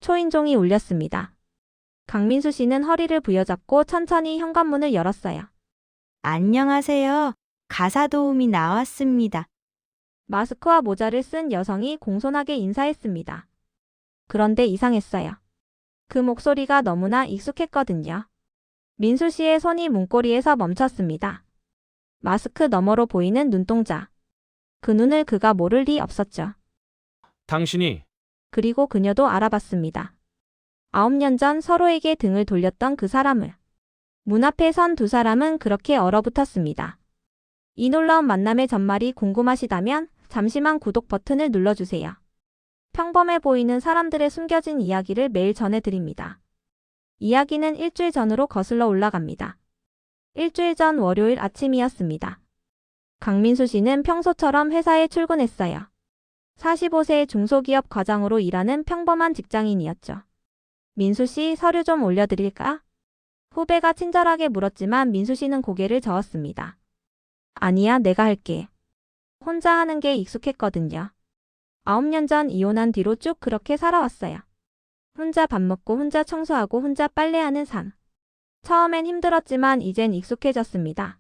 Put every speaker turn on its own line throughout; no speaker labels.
초인종이 울렸습니다. 강민수 씨는 허리를 부여잡고 천천히 현관문을 열었어요.
안녕하세요. 가사도우미 나왔습니다.
마스크와 모자를 쓴 여성이 공손하게 인사했습니다. 그런데 이상했어요. 그 목소리가 너무나 익숙했거든요. 민수 씨의 손이 문고리에서 멈췄습니다. 마스크 너머로 보이는 눈동자. 그 눈을 그가 모를 리 없었죠.
당신이
그리고 그녀도 알아봤습니다. 9년 전 서로에게 등을 돌렸던 그 사람을. 문 앞에 선 두 사람은 그렇게 얼어붙었습니다. 이 놀라운 만남의 전말이 궁금하시다면 잠시만 구독 버튼을 눌러주세요. 평범해 보이는 사람들의 숨겨진 이야기를 매일 전해드립니다. 이야기는 일주일 전으로 거슬러 올라갑니다. 일주일 전 월요일 아침이었습니다. 강민수 씨는 평소처럼 회사에 출근했어요. 45세의 중소기업 과장으로 일하는 평범한 직장인이었죠. 민수 씨, 서류 좀 올려드릴까? 후배가 친절하게 물었지만 민수 씨는 고개를 저었습니다. 아니야, 내가 할게. 혼자 하는 게 익숙했거든요. 9년 전 이혼한 뒤로 쭉 그렇게 살아왔어요. 혼자 밥 먹고 혼자 청소하고 혼자 빨래하는 삶. 처음엔 힘들었지만 이젠 익숙해졌습니다.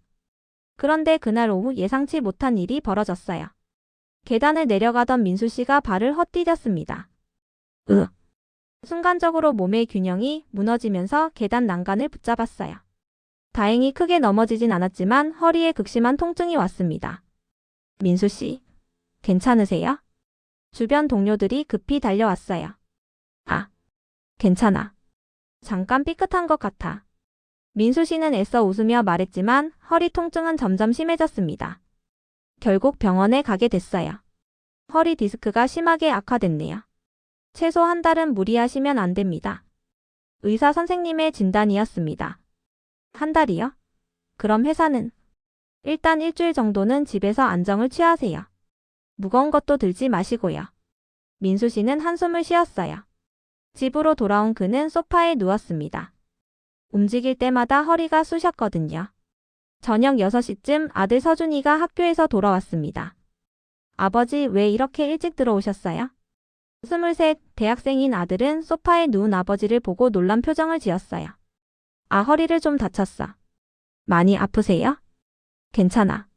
그런데 그날 오후 예상치 못한 일이 벌어졌어요. 계단을 내려가던 민수 씨가 발을 헛디뎠습니다. 순간적으로 몸의 균형이 무너지면서 계단 난간을 붙잡았어요. 다행히 크게 넘어지진 않았지만 허리에 극심한 통증이 왔습니다. 민수 씨, 괜찮으세요? 주변 동료들이 급히 달려왔어요. 아, 괜찮아. 잠깐 삐끗한 것 같아. 민수 씨는 애써 웃으며 말했지만 허리 통증은 점점 심해졌습니다. 결국 병원에 가게 됐어요. 허리 디스크가 심하게 악화됐네요. 최소 한 달은 무리하시면 안 됩니다. 의사 선생님의 진단이었습니다. 한 달이요? 그럼 회사는? 일단 일주일 정도는 집에서 안정을 취하세요. 무거운 것도 들지 마시고요. 민수 씨는 한숨을 쉬었어요. 집으로 돌아온 그는 소파에 누웠습니다. 움직일 때마다 허리가 쑤셨거든요. 저녁 6시쯤 아들 서준이가 학교에서 돌아왔습니다. 아버지, 왜 이렇게 일찍 들어오셨어요? 23, 대학생인 아들은 소파에 누운 아버지를 보고 놀란 표정을 지었어요. 아, 허리를 좀 다쳤어. 많이 아프세요? 괜찮아.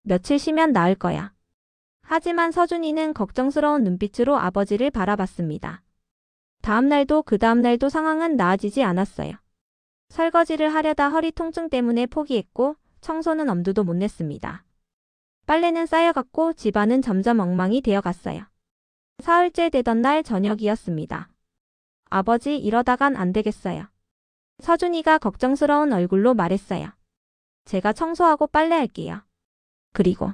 며칠 쉬면 나을 거야. 하지만 서준이는 걱정스러운 눈빛으로 아버지를 바라봤습니다. 다음 날도 그 다음 날도 상황은 나아지지 않았어요. 설거지를 하려다 허리 통증 때문에 포기했고 청소는 엄두도 못 냈습니다. 빨래는 쌓여갔고 집안은 점점 엉망이 되어갔어요. 사흘째 되던 날 저녁이었습니다. 아버지, 이러다간 안 되겠어요. 서준이가 걱정스러운 얼굴로 말했어요. 제가 청소하고 빨래할게요. 그리고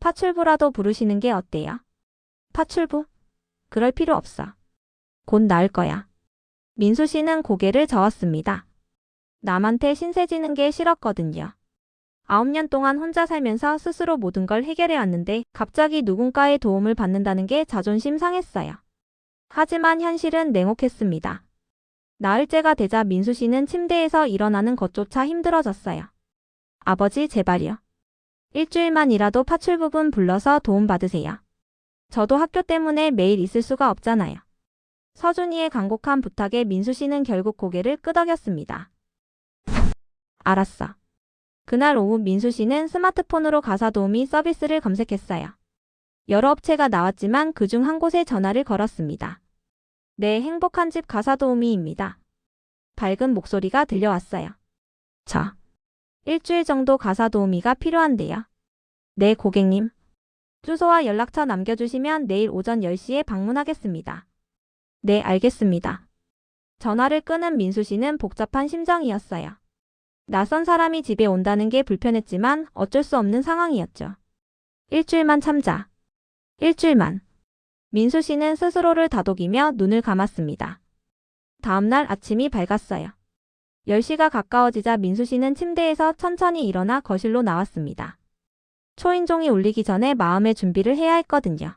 파출부라도 부르시는 게 어때요? 파출부? 그럴 필요 없어. 곧 나을 거야. 민수 씨는 고개를 저었습니다. 남한테 신세 지는 게 싫었거든요. 9년 동안 혼자 살면서 스스로 모든 걸 해결해 왔는데 갑자기 누군가의 도움을 받는다는 게 자존심 상했어요. 하지만 현실은 냉혹했습니다. 나흘째가 되자 민수 씨는 침대에서 일어나는 것조차 힘들어졌어요. 아버지, 제발요. 일주일만이라도 파출부분 불러서 도움 받으세요. 저도 학교 때문에 매일 있을 수가 없잖아요. 서준이의 간곡한 부탁에 민수 씨는 결국 고개를 끄덕였습니다. 알았어. 그날 오후 민수 씨는 스마트폰으로 가사도우미 서비스를 검색했어요. 여러 업체가 나왔지만 그중 한 곳에 전화를 걸었습니다. 네, 행복한 집 가사도우미입니다. 밝은 목소리가 들려왔어요. 저 일주일 정도 가사도우미가 필요한데요. 네, 고객님. 주소와 연락처 남겨주시면 내일 오전 10시에 방문하겠습니다. 네, 알겠습니다. 전화를 끄는 민수 씨는 복잡한 심정이었어요. 낯선 사람이 집에 온다는 게 불편했지만 어쩔 수 없는 상황이었죠. 일주일만 참자. 일주일만. 민수 씨는 스스로를 다독이며 눈을 감았습니다. 다음 날 아침이 밝았어요. 10시가 가까워지자 민수 씨는 침대에서 천천히 일어나 거실로 나왔습니다. 초인종이 울리기 전에 마음의 준비를 해야 했거든요.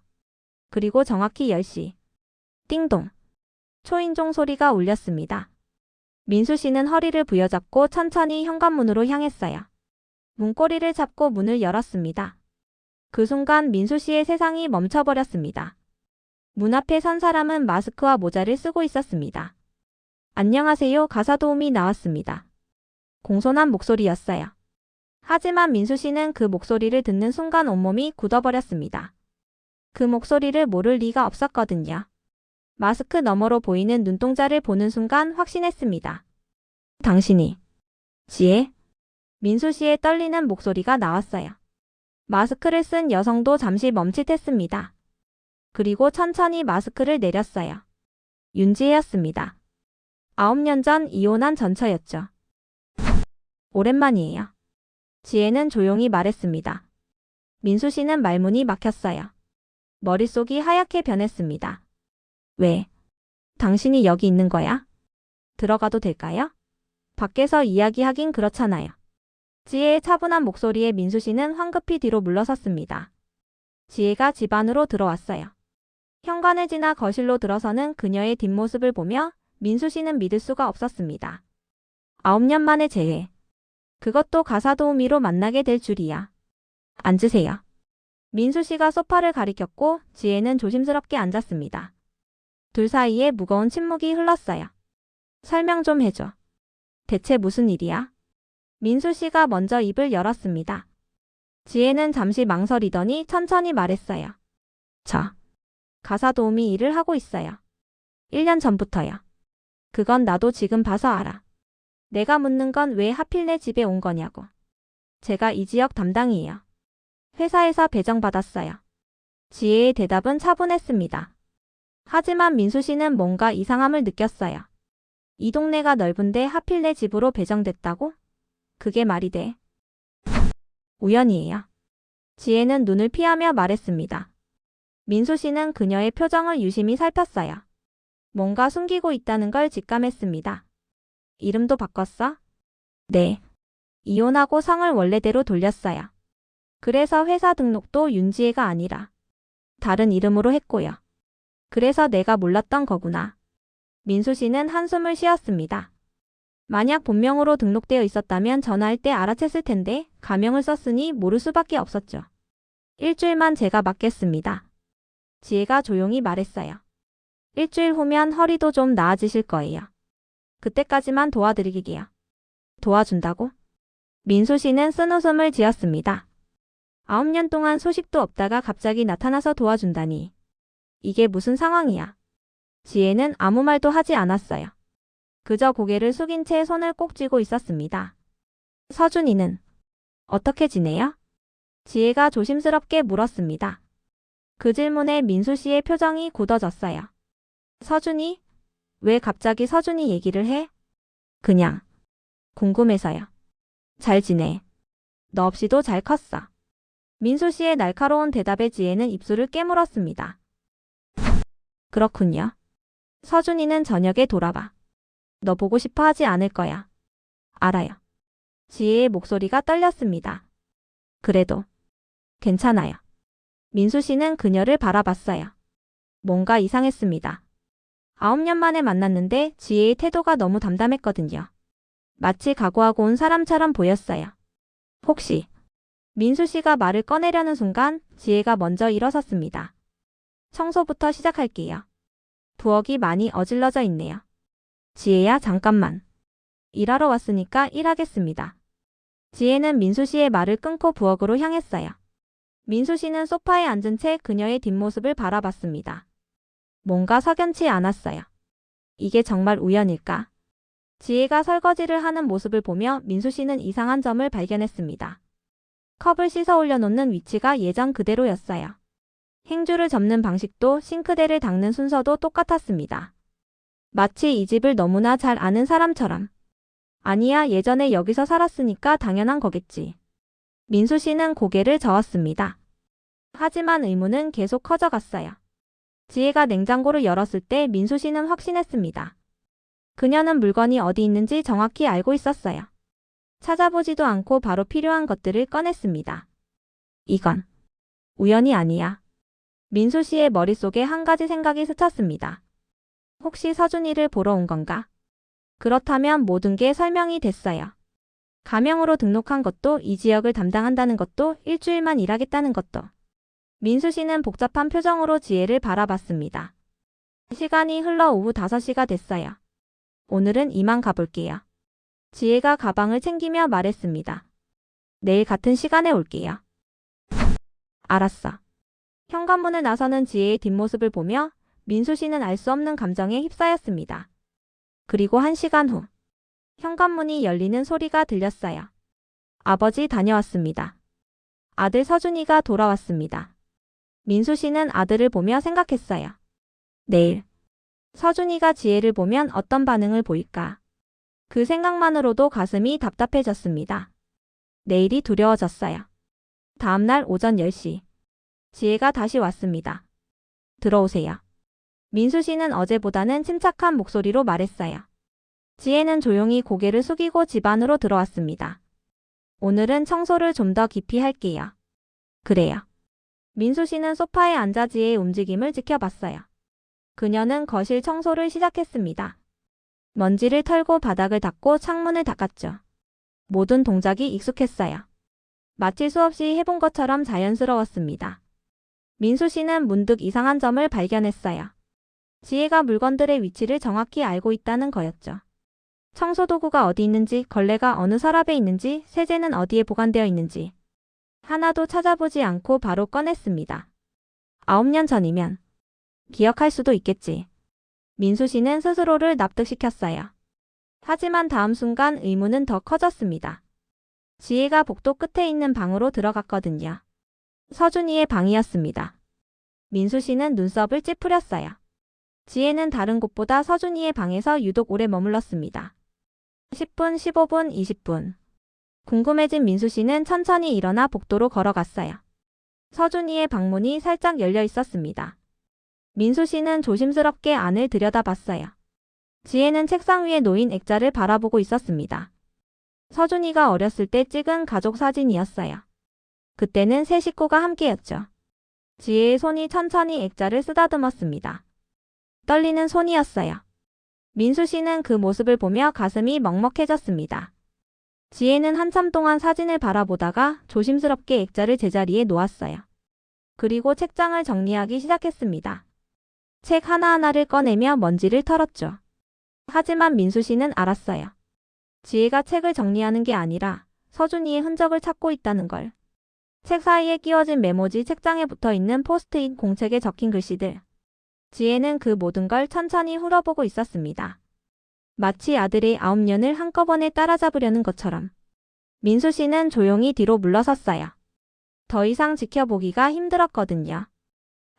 그리고 정확히 10시. 띵동. 초인종 소리가 울렸습니다. 민수 씨는 허리를 부여잡고 천천히 현관문으로 향했어요. 문고리를 잡고 문을 열었습니다. 그 순간 민수 씨의 세상이 멈춰버렸습니다. 문 앞에 선 사람은 마스크와 모자를 쓰고 있었습니다. 안녕하세요. 가사 도우미 나왔습니다. 공손한 목소리였어요. 하지만 민수 씨는 그 목소리를 듣는 순간 온몸이 굳어버렸습니다. 그 목소리를 모를 리가 없었거든요. 마스크 너머로 보이는 눈동자를 보는 순간 확신했습니다. 당신이 지혜? 민수 씨의 떨리는 목소리가 나왔어요. 마스크를 쓴 여성도 잠시 멈칫했습니다. 그리고 천천히 마스크를 내렸어요. 윤지혜였습니다. 9년 전 이혼한 전처였죠. 오랜만이에요. 지혜는 조용히 말했습니다. 민수 씨는 말문이 막혔어요. 머릿속이 하얗게 변했습니다. 왜? 당신이 여기 있는 거야? 들어가도 될까요? 밖에서 이야기하긴 그렇잖아요. 지혜의 차분한 목소리에 민수 씨는 황급히 뒤로 물러섰습니다. 지혜가 집 안으로 들어왔어요. 현관을 지나 거실로 들어서는 그녀의 뒷모습을 보며 민수 씨는 믿을 수가 없었습니다. 9년 만에 재회. 그것도 가사 도우미로 만나게 될 줄이야. 앉으세요. 민수 씨가 소파를 가리켰고 지혜는 조심스럽게 앉았습니다. 둘 사이에 무거운 침묵이 흘렀어요. 설명 좀 해줘. 대체 무슨 일이야? 민수 씨가 먼저 입을 열었습니다. 지혜는 잠시 망설이더니 천천히 말했어요. 저 가사 도우미 일을 하고 있어요. 1년 전부터요. 그건 나도 지금 봐서 알아. 내가 묻는 건 왜 하필 내 집에 온 거냐고. 제가 이 지역 담당이에요. 회사에서 배정받았어요. 지혜의 대답은 차분했습니다. 하지만 민수 씨는 뭔가 이상함을 느꼈어요. 이 동네가 넓은데 하필 내 집으로 배정됐다고? 그게 말이 돼? 우연이에요. 지혜는 눈을 피하며 말했습니다. 민수 씨는 그녀의 표정을 유심히 살폈어요. 뭔가 숨기고 있다는 걸 직감했습니다. 이름도 바꿨어? 네. 이혼하고 성을 원래대로 돌렸어요. 그래서 회사 등록도 윤지혜가 아니라 다른 이름으로 했고요. 그래서 내가 몰랐던 거구나. 민수 씨는 한숨을 쉬었습니다. 만약 본명으로 등록되어 있었다면 전화할 때 알아챘을 텐데 가명을 썼으니 모를 수밖에 없었죠. 일주일만 제가 맡겠습니다. 지혜가 조용히 말했어요. 일주일 후면 허리도 좀 나아지실 거예요. 그때까지만 도와드리게요. 도와준다고? 민수 씨는 쓴웃음을 지었습니다. 9년 동안 소식도 없다가 갑자기 나타나서 도와준다니. 이게 무슨 상황이야? 지혜는 아무 말도 하지 않았어요. 그저 고개를 숙인 채 손을 꼭 쥐고 있었습니다. 서준이는 어떻게 지내요? 지혜가 조심스럽게 물었습니다. 그 질문에 민수 씨의 표정이 굳어졌어요. 서준이? 왜 갑자기 서준이 얘기를 해? 그냥 궁금해서요. 잘 지내. 너 없이도 잘 컸어. 민수 씨의 날카로운 대답에 지혜는 입술을 깨물었습니다. 그렇군요. 서준이는 저녁에 돌아와. 너 보고 싶어 하지 않을 거야. 알아요. 지혜의 목소리가 떨렸습니다. 그래도 괜찮아요. 민수 씨는 그녀를 바라봤어요. 뭔가 이상했습니다. 9년 만에 만났는데 지혜의 태도가 너무 담담했거든요. 마치 각오하고 온 사람처럼 보였어요. 혹시 민수 씨가 말을 꺼내려는 순간 지혜가 먼저 일어섰습니다. 청소부터 시작할게요. 부엌이 많이 어질러져 있네요. 지혜야, 잠깐만. 일하러 왔으니까 일하겠습니다. 지혜는 민수 씨의 말을 끊고 부엌으로 향했어요. 민수 씨는 소파에 앉은 채 그녀의 뒷모습을 바라봤습니다. 뭔가 석연치 않았어요. 이게 정말 우연일까? 지혜가 설거지를 하는 모습을 보며 민수 씨는 이상한 점을 발견했습니다. 컵을 씻어 올려놓는 위치가 예전 그대로였어요. 행주를 접는 방식도 싱크대를 닦는 순서도 똑같았습니다. 마치 이 집을 너무나 잘 아는 사람처럼. 아니야, 예전에 여기서 살았으니까 당연한 거겠지. 민수 씨는 고개를 저었습니다. 하지만 의문은 계속 커져갔어요. 지혜가 냉장고를 열었을 때 민수 씨는 확신했습니다. 그녀는 물건이 어디 있는지 정확히 알고 있었어요. 찾아보지도 않고 바로 필요한 것들을 꺼냈습니다. 이건 우연이 아니야. 민수 씨의 머릿속에 한 가지 생각이 스쳤습니다. 혹시 서준이를 보러 온 건가? 그렇다면 모든 게 설명이 됐어요. 가명으로 등록한 것도, 이 지역을 담당한다는 것도, 일주일만 일하겠다는 것도. 민수 씨는 복잡한 표정으로 지혜를 바라봤습니다. 시간이 흘러 오후 5시가 됐어요. 오늘은 이만 가볼게요. 지혜가 가방을 챙기며 말했습니다. 내일 같은 시간에 올게요. 알았어. 현관문을 나서는 지혜의 뒷모습을 보며 민수 씨는 알 수 없는 감정에 휩싸였습니다. 그리고 1시간 후, 현관문이 열리는 소리가 들렸어요. 아버지 다녀왔습니다. 아들 서준이가 돌아왔습니다. 민수 씨는 아들을 보며 생각했어요. 내일, 서준이가 지혜를 보면 어떤 반응을 보일까? 그 생각만으로도 가슴이 답답해졌습니다. 내일이 두려워졌어요. 다음날 오전 10시, 지혜가 다시 왔습니다. 들어오세요. 민수 씨는 어제보다는 침착한 목소리로 말했어요. 지혜는 조용히 고개를 숙이고 집 안으로 들어왔습니다. 오늘은 청소를 좀 더 깊이 할게요. 그래요. 민수 씨는 소파에 앉아 지혜의 움직임을 지켜봤어요. 그녀는 거실 청소를 시작했습니다. 먼지를 털고 바닥을 닦고 창문을 닦았죠. 모든 동작이 익숙했어요. 마치 수없이 해본 것처럼 자연스러웠습니다. 민수 씨는 문득 이상한 점을 발견했어요. 지혜가 물건들의 위치를 정확히 알고 있다는 거였죠. 청소도구가 어디 있는지, 걸레가 어느 서랍에 있는지, 세제는 어디에 보관되어 있는지 하나도 찾아보지 않고 바로 꺼냈습니다. 9년 전이면 기억할 수도 있겠지. 민수 씨는 스스로를 납득시켰어요. 하지만 다음 순간 의문은 더 커졌습니다. 지혜가 복도 끝에 있는 방으로 들어갔거든요. 서준이의 방이었습니다. 민수 씨는 눈썹을 찌푸렸어요. 지혜는 다른 곳보다 서준이의 방에서 유독 오래 머물렀습니다. 10분, 15분, 20분. 궁금해진 민수 씨는 천천히 일어나 복도로 걸어갔어요. 서준이의 방문이 살짝 열려 있었습니다. 민수 씨는 조심스럽게 안을 들여다봤어요. 지혜는 책상 위에 놓인 액자를 바라보고 있었습니다. 서준이가 어렸을 때 찍은 가족 사진이었어요. 그때는 세 식구가 함께였죠. 지혜의 손이 천천히 액자를 쓰다듬었습니다. 떨리는 손이었어요. 민수 씨는 그 모습을 보며 가슴이 먹먹해졌습니다. 지혜는 한참 동안 사진을 바라보다가 조심스럽게 액자를 제자리에 놓았어요. 그리고 책장을 정리하기 시작했습니다. 책 하나하나를 꺼내며 먼지를 털었죠. 하지만 민수 씨는 알았어요. 지혜가 책을 정리하는 게 아니라 서준이의 흔적을 찾고 있다는 걸. 책 사이에 끼워진 메모지, 책장에 붙어있는 포스트잇, 공책에 적힌 글씨들. 지혜는 그 모든 걸 천천히 훑어보고 있었습니다. 마치 아들의 9년을 한꺼번에 따라잡으려는 것처럼. 민수 씨는 조용히 뒤로 물러섰어요. 더 이상 지켜보기가 힘들었거든요.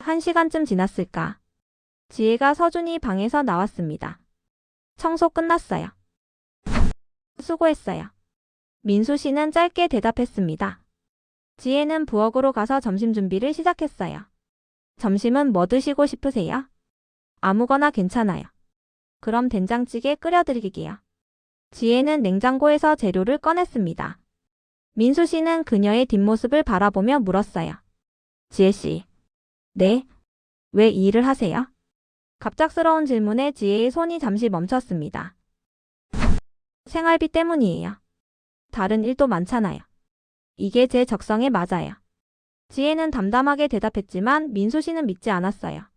1시간쯤 지났을까. 지혜가 서준이 방에서 나왔습니다. 청소 끝났어요. 수고했어요. 민수 씨는 짧게 대답했습니다. 지혜는 부엌으로 가서 점심 준비를 시작했어요. 점심은 뭐 드시고 싶으세요? 아무거나 괜찮아요. 그럼 된장찌개 끓여드릴게요. 지혜는 냉장고에서 재료를 꺼냈습니다. 민수 씨는 그녀의 뒷모습을 바라보며 물었어요. 지혜 씨. 네? 왜 이 일을 하세요? 갑작스러운 질문에 지혜의 손이 잠시 멈췄습니다. 생활비 때문이에요. 다른 일도 많잖아요. 이게 제 적성에 맞아요. 지혜는 담담하게 대답했지만 민수 씨는 믿지 않았어요.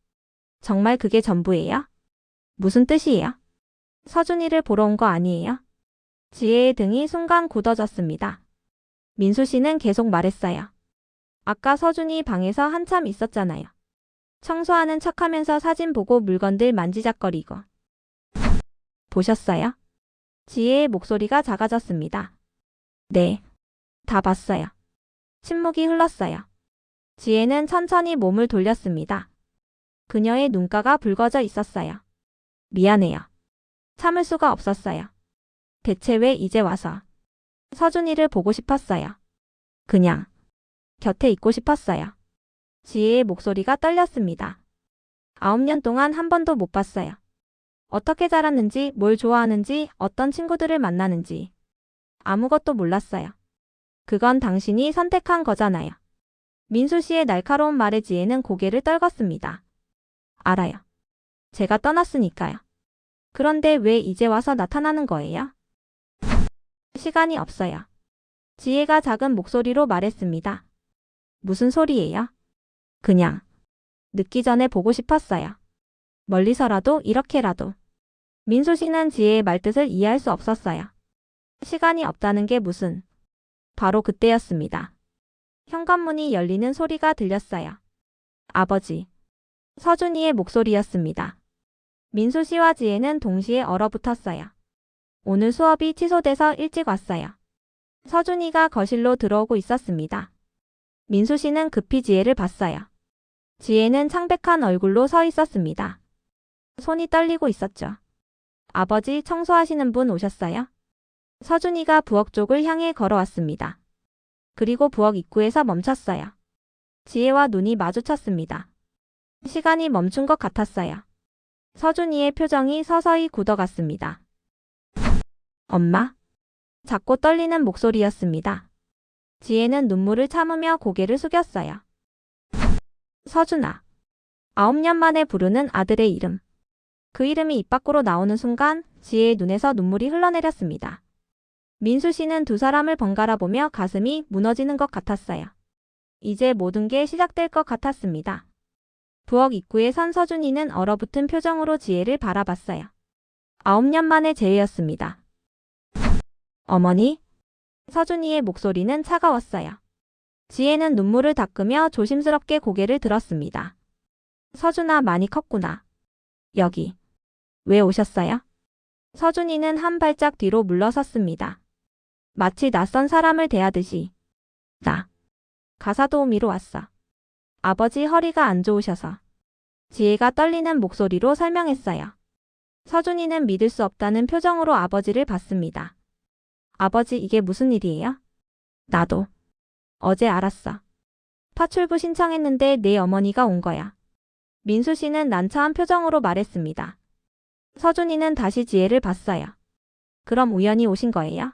정말 그게 전부예요? 무슨 뜻이에요? 서준이를 보러 온 거 아니에요? 지혜의 등이 순간 굳어졌습니다. 민수 씨는 계속 말했어요. 아까 서준이 방에서 한참 있었잖아요. 청소하는 척하면서 사진 보고 물건들 만지작거리고. 보셨어요? 지혜의 목소리가 작아졌습니다. 네, 다 봤어요. 침묵이 흘렀어요. 지혜는 천천히 몸을 돌렸습니다. 그녀의 눈가가 붉어져 있었어요. 미안해요. 참을 수가 없었어요. 대체 왜 이제 와서? 서준이를 보고 싶었어요. 그냥 곁에 있고 싶었어요. 지혜의 목소리가 떨렸습니다. 9년 동안 한 번도 못 봤어요. 어떻게 자랐는지, 뭘 좋아하는지, 어떤 친구들을 만나는지 아무것도 몰랐어요. 그건 당신이 선택한 거잖아요. 민수 씨의 날카로운 말에 지혜는 고개를 떨궜습니다. 알아요. 제가 떠났으니까요. 그런데 왜 이제 와서 나타나는 거예요? 시간이 없어요. 지혜가 작은 목소리로 말했습니다. 무슨 소리예요? 그냥 늦기 전에 보고 싶었어요. 멀리서라도 이렇게라도. 민수 씨는 지혜의 말뜻을 이해할 수 없었어요. 시간이 없다는 게 무슨. 바로 그때였습니다. 현관문이 열리는 소리가 들렸어요. 아버지. 서준이의 목소리였습니다. 민수 씨와 지혜는 동시에 얼어붙었어요. 오늘 수업이 취소돼서 일찍 왔어요. 서준이가 거실로 들어오고 있었습니다. 민수 씨는 급히 지혜를 봤어요. 지혜는 창백한 얼굴로 서 있었습니다. 손이 떨리고 있었죠. 아버지, 청소하시는 분 오셨어요? 서준이가 부엌 쪽을 향해 걸어왔습니다. 그리고 부엌 입구에서 멈췄어요. 지혜와 눈이 마주쳤습니다. 시간이 멈춘 것 같았어요. 서준이의 표정이 서서히 굳어갔습니다. 엄마? 작고 떨리는 목소리였습니다. 지혜는 눈물을 참으며 고개를 숙였어요. 서준아. 9년 만에 부르는 아들의 이름. 그 이름이 입 밖으로 나오는 순간 지혜의 눈에서 눈물이 흘러내렸습니다. 민수 씨는 두 사람을 번갈아 보며 가슴이 무너지는 것 같았어요. 이제 모든 게 시작될 것 같았습니다. 부엌 입구에 선 서준이는 얼어붙은 표정으로 지혜를 바라봤어요. 9년 만의 재회였습니다. 어머니? 서준이의 목소리는 차가웠어요. 지혜는 눈물을 닦으며 조심스럽게 고개를 들었습니다. 서준아, 많이 컸구나. 여기. 왜 오셨어요? 서준이는 한 발짝 뒤로 물러섰습니다. 마치 낯선 사람을 대하듯이. 나. 가사 도우미로 왔어. 아버지 허리가 안 좋으셔서. 지혜가 떨리는 목소리로 설명했어요. 서준이는 믿을 수 없다는 표정으로 아버지를 봤습니다. 아버지, 이게 무슨 일이에요? 나도. 어제 알았어. 파출부 신청했는데 내 어머니가 온 거야. 민수 씨는 난처한 표정으로 말했습니다. 서준이는 다시 지혜를 봤어요. 그럼 우연히 오신 거예요?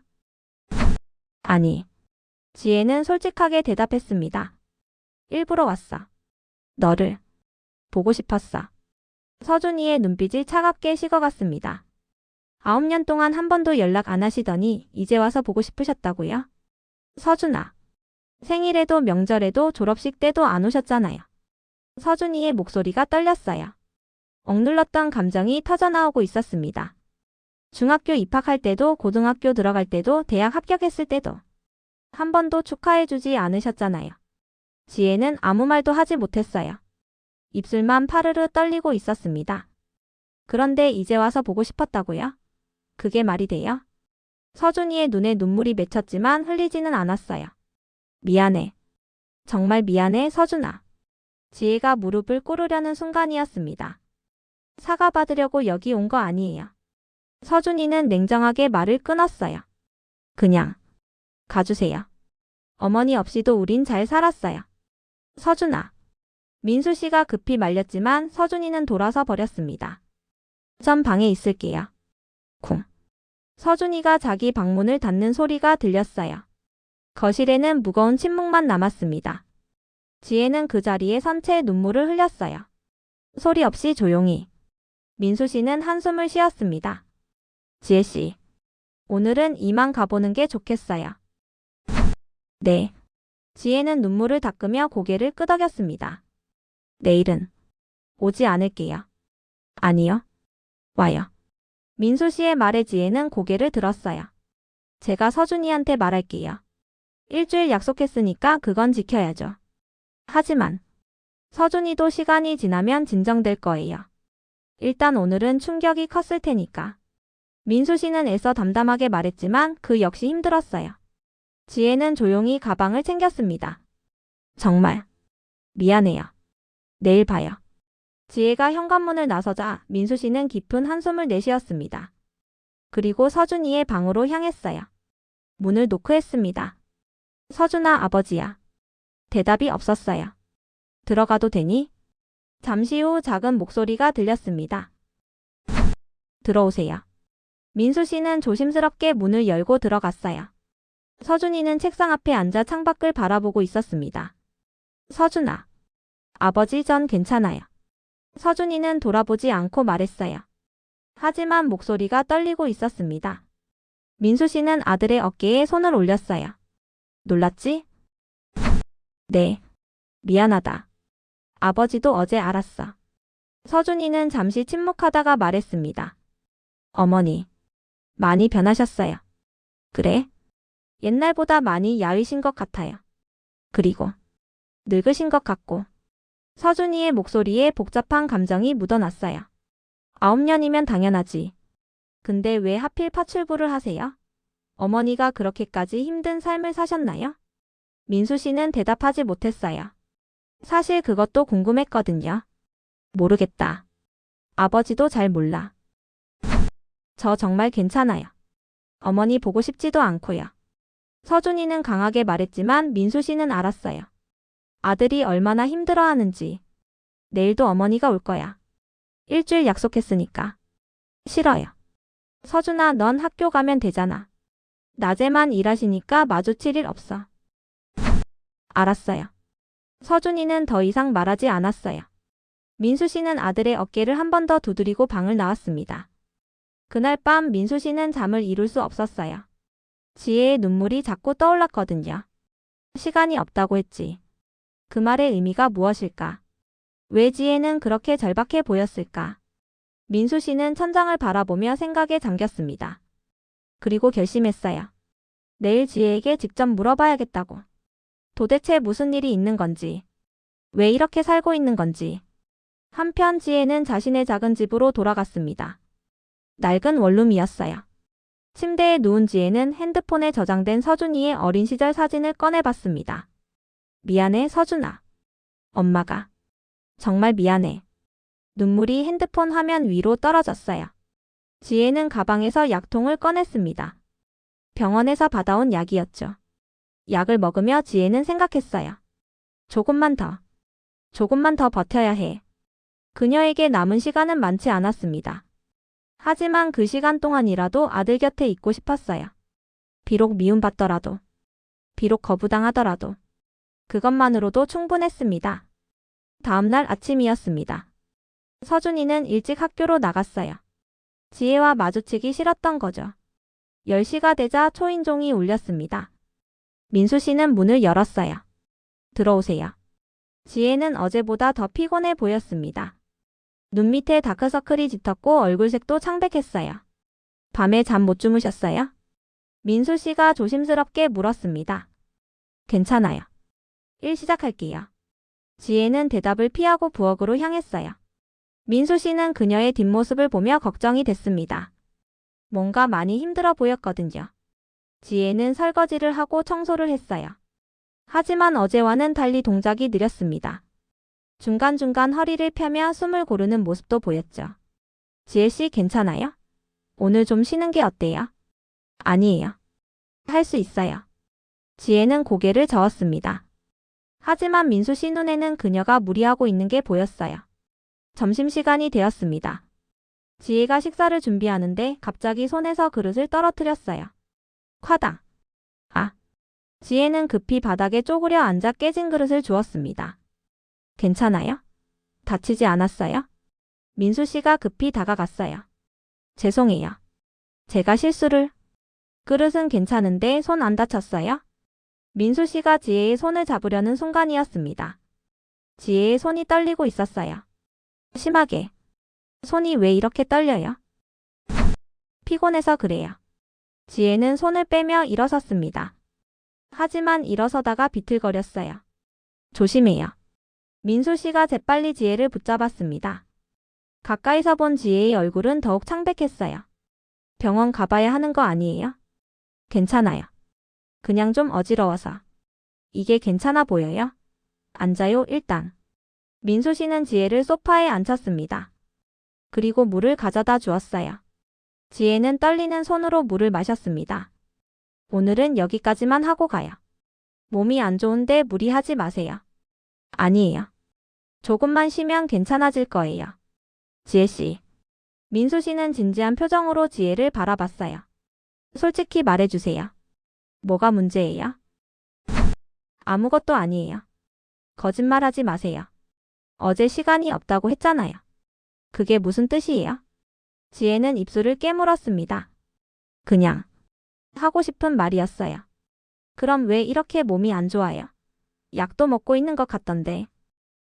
아니. 지혜는 솔직하게 대답했습니다. 일부러 왔어. 너를 보고 싶었어. 서준이의 눈빛이 차갑게 식어갔습니다. 9년 동안 한 번도 연락 안 하시더니 이제 와서 보고 싶으셨다고요? 서준아. 생일에도 명절에도 졸업식 때도 안 오셨잖아요. 서준이의 목소리가 떨렸어요. 억눌렀던 감정이 터져나오고 있었습니다. 중학교 입학할 때도 고등학교 들어갈 때도 대학 합격했을 때도 한 번도 축하해주지 않으셨잖아요. 지혜는 아무 말도 하지 못했어요. 입술만 파르르 떨리고 있었습니다. 그런데 이제 와서 보고 싶었다고요? 그게 말이 돼요? 서준이의 눈에 눈물이 맺혔지만 흘리지는 않았어요. 미안해. 정말 미안해, 서준아. 지혜가 무릎을 꿇으려는 순간이었습니다. 사과받으려고 여기 온 거 아니에요. 서준이는 냉정하게 말을 끊었어요. 그냥 가주세요. 어머니 없이도 우린 잘 살았어요. 서준아. 민수 씨가 급히 말렸지만 서준이는 돌아서 버렸습니다. 전 방에 있을게요. 쿵. 서준이가 자기 방문을 닫는 소리가 들렸어요. 거실에는 무거운 침묵만 남았습니다. 지혜는 그 자리에 선 채 눈물을 흘렸어요. 소리 없이 조용히. 민수 씨는 한숨을 쉬었습니다. 지혜 씨. 오늘은 이만 가보는 게 좋겠어요. 네. 지혜는 눈물을 닦으며 고개를 끄덕였습니다. 내일은 오지 않을게요. 아니요. 와요. 민수 씨의 말에 지혜는 고개를 들었어요. 제가 서준이한테 말할게요. 일주일 약속했으니까 그건 지켜야죠. 하지만 서준이도 시간이 지나면 진정될 거예요. 일단 오늘은 충격이 컸을 테니까. 민수 씨는 애써 담담하게 말했지만 그 역시 힘들었어요. 지혜는 조용히 가방을 챙겼습니다. 정말 미안해요. 내일 봐요. 지혜가 현관문을 나서자 민수 씨는 깊은 한숨을 내쉬었습니다. 그리고 서준이의 방으로 향했어요. 문을 노크했습니다. 서준아, 아버지야. 대답이 없었어요. 들어가도 되니? 잠시 후 작은 목소리가 들렸습니다. 들어오세요. 민수 씨는 조심스럽게 문을 열고 들어갔어요. 서준이는 책상 앞에 앉아 창밖을 바라보고 있었습니다. 서준아. 아버지, 전 괜찮아요. 서준이는 돌아보지 않고 말했어요. 하지만 목소리가 떨리고 있었습니다. 민수 씨는 아들의 어깨에 손을 올렸어요. 놀랐지? 네. 미안하다. 아버지도 어제 알았어. 서준이는 잠시 침묵하다가 말했습니다. 어머니, 많이 변하셨어요. 그래? 옛날보다 많이 야위신 것 같아요. 그리고 늙으신 것 같고. 서준이의 목소리에 복잡한 감정이 묻어났어요. 9년이면 당연하지. 근데 왜 하필 파출부를 하세요? 어머니가 그렇게까지 힘든 삶을 사셨나요? 민수 씨는 대답하지 못했어요. 사실 그것도 궁금했거든요. 모르겠다. 아버지도 잘 몰라. 저 정말 괜찮아요. 어머니 보고 싶지도 않고요. 서준이는 강하게 말했지만 민수 씨는 알았어요. 아들이 얼마나 힘들어하는지. 내일도 어머니가 올 거야. 일주일 약속했으니까. 싫어요. 서준아, 넌 학교 가면 되잖아. 낮에만 일하시니까 마주칠 일 없어. 알았어요. 서준이는 더 이상 말하지 않았어요. 민수 씨는 아들의 어깨를 한 번 더 두드리고 방을 나왔습니다. 그날 밤 민수 씨는 잠을 이룰 수 없었어요. 지혜의 눈물이 자꾸 떠올랐거든요. 시간이 없다고 했지. 그 말의 의미가 무엇일까? 왜 지혜는 그렇게 절박해 보였을까? 민수 씨는 천장을 바라보며 생각에 잠겼습니다. 그리고 결심했어요. 내일 지혜에게 직접 물어봐야겠다고. 도대체 무슨 일이 있는 건지. 왜 이렇게 살고 있는 건지. 한편 지혜는 자신의 작은 집으로 돌아갔습니다. 낡은 원룸이었어요. 침대에 누운 지혜는 핸드폰에 저장된 서준이의 어린 시절 사진을 꺼내봤습니다. 미안해, 서준아. 엄마가. 정말 미안해. 눈물이 핸드폰 화면 위로 떨어졌어요. 지혜는 가방에서 약통을 꺼냈습니다. 병원에서 받아온 약이었죠. 약을 먹으며 지혜는 생각했어요. 조금만 더 버텨야 해. 그녀에게 남은 시간은 많지 않았습니다. 하지만 그 시간 동안이라도 아들 곁에 있고 싶었어요. 비록 미움받더라도, 비록 거부당하더라도, 그것만으로도 충분했습니다. 다음날 아침이었습니다. 서준이는 일찍 학교로 나갔어요. 지혜와 마주치기 싫었던 거죠. 10시가 되자 초인종이 울렸습니다. 민수 씨는 문을 열었어요. 들어오세요. 지혜는 어제보다 더 피곤해 보였습니다. 눈 밑에 다크서클이 짙었고 얼굴색도 창백했어요. 밤에 잠 못 주무셨어요? 민수 씨가 조심스럽게 물었습니다. 괜찮아요. 일 시작할게요. 지혜는 대답을 피하고 부엌으로 향했어요. 민수 씨는 그녀의 뒷모습을 보며 걱정이 됐습니다. 뭔가 많이 힘들어 보였거든요. 지혜는 설거지를 하고 청소를 했어요. 하지만 어제와는 달리 동작이 느렸습니다. 중간중간 허리를 펴며 숨을 고르는 모습도 보였죠. 지혜 씨 괜찮아요? 오늘 좀 쉬는 게 어때요? 아니에요. 할 수 있어요. 지혜는 고개를 저었습니다. 하지만 민수 씨 눈에는 그녀가 무리하고 있는 게 보였어요. 점심시간이 되었습니다. 지혜가 식사를 준비하는데 갑자기 손에서 그릇을 떨어뜨렸어요. 콰당. 아. 지혜는 급히 바닥에 쪼그려 앉아 깨진 그릇을 주었습니다. 괜찮아요? 다치지 않았어요? 민수 씨가 급히 다가갔어요. 죄송해요. 제가 실수를. 그릇은 괜찮은데 손 안 다쳤어요? 민수 씨가 지혜의 손을 잡으려는 순간이었습니다. 지혜의 손이 떨리고 있었어요. 심하게. 손이 왜 이렇게 떨려요? 피곤해서 그래요. 지혜는 손을 빼며 일어섰습니다. 하지만 일어서다가 비틀거렸어요. 조심해요. 민수 씨가 재빨리 지혜를 붙잡았습니다. 가까이서 본 지혜의 얼굴은 더욱 창백했어요. 병원 가봐야 하는 거 아니에요? 괜찮아요. 그냥 좀 어지러워서. 이게 괜찮아 보여요? 앉아요, 일단. 민수 씨는 지혜를 소파에 앉혔습니다. 그리고 물을 가져다 주었어요. 지혜는 떨리는 손으로 물을 마셨습니다. 오늘은 여기까지만 하고 가요. 몸이 안 좋은데 무리하지 마세요. 아니에요. 조금만 쉬면 괜찮아질 거예요. 지혜 씨. 민수 씨는 진지한 표정으로 지혜를 바라봤어요. 솔직히 말해주세요. 뭐가 문제예요? 아무것도 아니에요. 거짓말하지 마세요. 어제 시간이 없다고 했잖아요. 그게 무슨 뜻이에요? 지혜는 입술을 깨물었습니다. 그냥 하고 싶은 말이었어요. 그럼 왜 이렇게 몸이 안 좋아요? 약도 먹고 있는 것 같던데.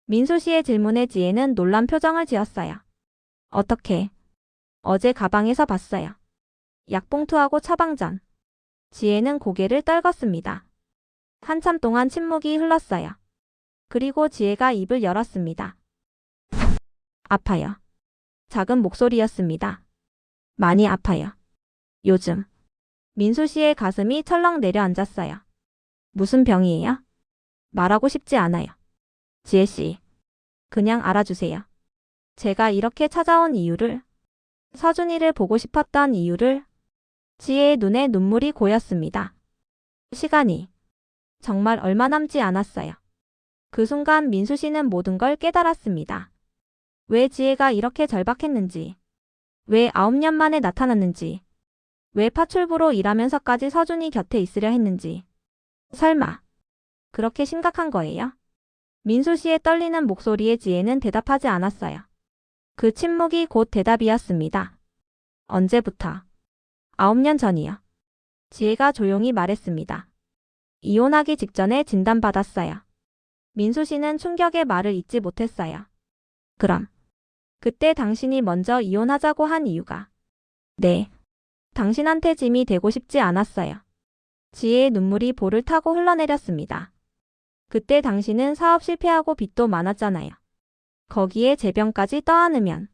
민수 씨의 질문에 지혜는 놀란 표정을 지었어요. 어떻게? 어제 가방에서 봤어요. 약봉투하고 처방전. 지혜는 고개를 떨궜습니다. 한참 동안 침묵이 흘렀어요. 그리고 지혜가 입을 열었습니다. 아파요. 작은 목소리였습니다. 많이 아파요. 요즘. 민수 씨의 가슴이 철렁 내려앉았어요. 무슨 병이에요? 말하고 싶지 않아요. 지혜 씨. 그냥 알아주세요. 제가 이렇게 찾아온 이유를, 서준이를 보고 싶었던 이유를. 지혜의 눈에 눈물이 고였습니다. 시간이 정말 얼마 남지 않았어요. 그 순간 민수 씨는 모든 걸 깨달았습니다. 왜 지혜가 이렇게 절박했는지, 왜 9년 만에 나타났는지, 왜 파출부로 일하면서까지 서준이 곁에 있으려 했는지. 설마 그렇게 심각한 거예요? 민수 씨의 떨리는 목소리에 지혜는 대답하지 않았어요. 그 침묵이 곧 대답이었습니다. 언제부터? 9년 전이요. 지혜가 조용히 말했습니다. 이혼하기 직전에 진단받았어요. 민수 씨는 충격의 말을 잇지 못했어요. 그럼 그때 당신이 먼저 이혼하자고 한 이유가? 네. 당신한테 짐이 되고 싶지 않았어요. 지혜의 눈물이 볼을 타고 흘러내렸습니다. 그때 당신은 사업 실패하고 빚도 많았잖아요. 거기에 제 병까지 떠안으면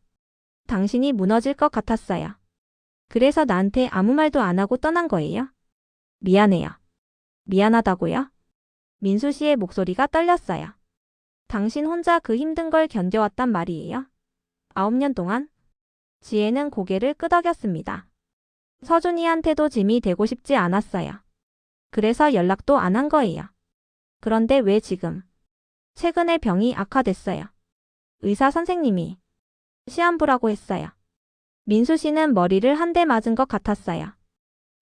당신이 무너질 것 같았어요. 그래서 나한테 아무 말도 안 하고 떠난 거예요? 미안해요. 미안하다고요? 민수 씨의 목소리가 떨렸어요. 당신 혼자 그 힘든 걸 견뎌왔단 말이에요? 9년 동안? 지혜는 고개를 끄덕였습니다. 서준이한테도 짐이 되고 싶지 않았어요. 그래서 연락도 안 한 거예요. 그런데 왜 지금? 최근에 병이 악화됐어요. 의사 선생님이 시한부라고 했어요. 민수 씨는 머리를 한 대 맞은 것 같았어요.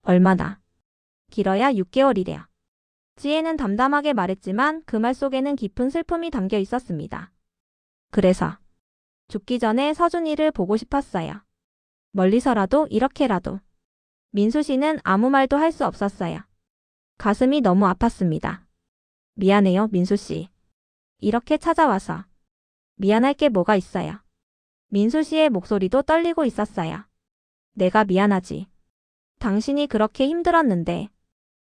얼마나? 길어야 6개월이래요. 지혜는 담담하게 말했지만 그 말 속에는 깊은 슬픔이 담겨 있었습니다. 그래서 죽기 전에 서준이를 보고 싶었어요. 멀리서라도 이렇게라도. 민수 씨는 아무 말도 할 수 없었어요. 가슴이 너무 아팠습니다. 미안해요, 민수 씨. 이렇게 찾아와서. 미안할 게 뭐가 있어요. 민수 씨의 목소리도 떨리고 있었어요. 내가 미안하지. 당신이 그렇게 힘들었는데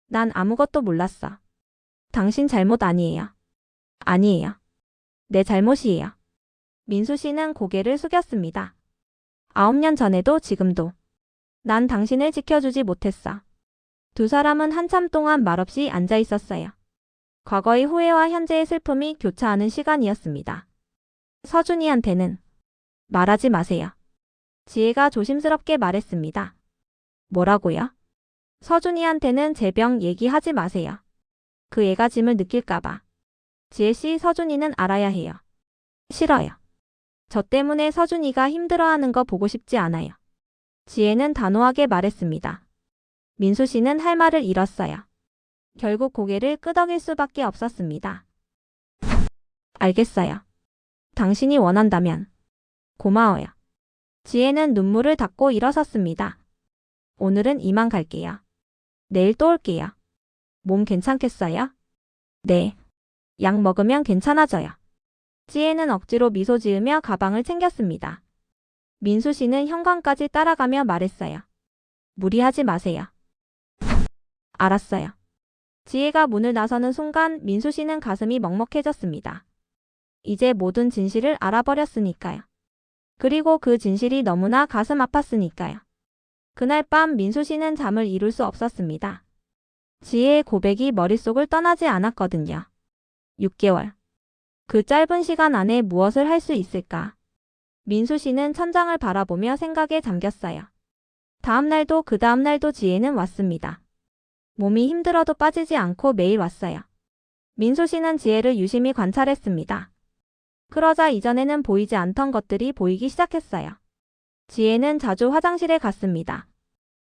난 아무것도 몰랐어. 당신 잘못 아니에요. 아니에요. 내 잘못이에요. 민수 씨는 고개를 숙였습니다. 9년 전에도 지금도 난 당신을 지켜주지 못했어. 두 사람은 한참 동안 말없이 앉아 있었어요. 과거의 후회와 현재의 슬픔이 교차하는 시간이었습니다. 서준이한테는 말하지 마세요. 지혜가 조심스럽게 말했습니다. 뭐라고요? 서준이한테는 제 병 얘기하지 마세요. 그 애가 짐을 느낄까봐. 지혜 씨, 서준이는 알아야 해요. 싫어요. 저 때문에 서준이가 힘들어하는 거 보고 싶지 않아요. 지혜는 단호하게 말했습니다. 민수 씨는 할 말을 잃었어요. 결국 고개를 끄덕일 수밖에 없었습니다. 알겠어요. 당신이 원한다면. 고마워요. 지혜는 눈물을 닦고 일어섰습니다. 오늘은 이만 갈게요. 내일 또 올게요. 몸 괜찮겠어요? 네. 약 먹으면 괜찮아져요. 지혜는 억지로 미소 지으며 가방을 챙겼습니다. 민수 씨는 현관까지 따라가며 말했어요. 무리하지 마세요. 알았어요. 지혜가 문을 나서는 순간 민수 씨는 가슴이 먹먹해졌습니다. 이제 모든 진실을 알아버렸으니까요. 그리고 그 진실이 너무나 가슴 아팠으니까요. 그날 밤 민수 씨는 잠을 이룰 수 없었습니다. 지혜의 고백이 머릿속을 떠나지 않았거든요. 6개월. 그 짧은 시간 안에 무엇을 할 수 있을까? 민수 씨는 천장을 바라보며 생각에 잠겼어요. 다음 날도 그 다음 날도 지혜는 왔습니다. 몸이 힘들어도 빠지지 않고 매일 왔어요. 민수 씨는 지혜를 유심히 관찰했습니다. 그러자 이전에는 보이지 않던 것들이 보이기 시작했어요. 지혜는 자주 화장실에 갔습니다.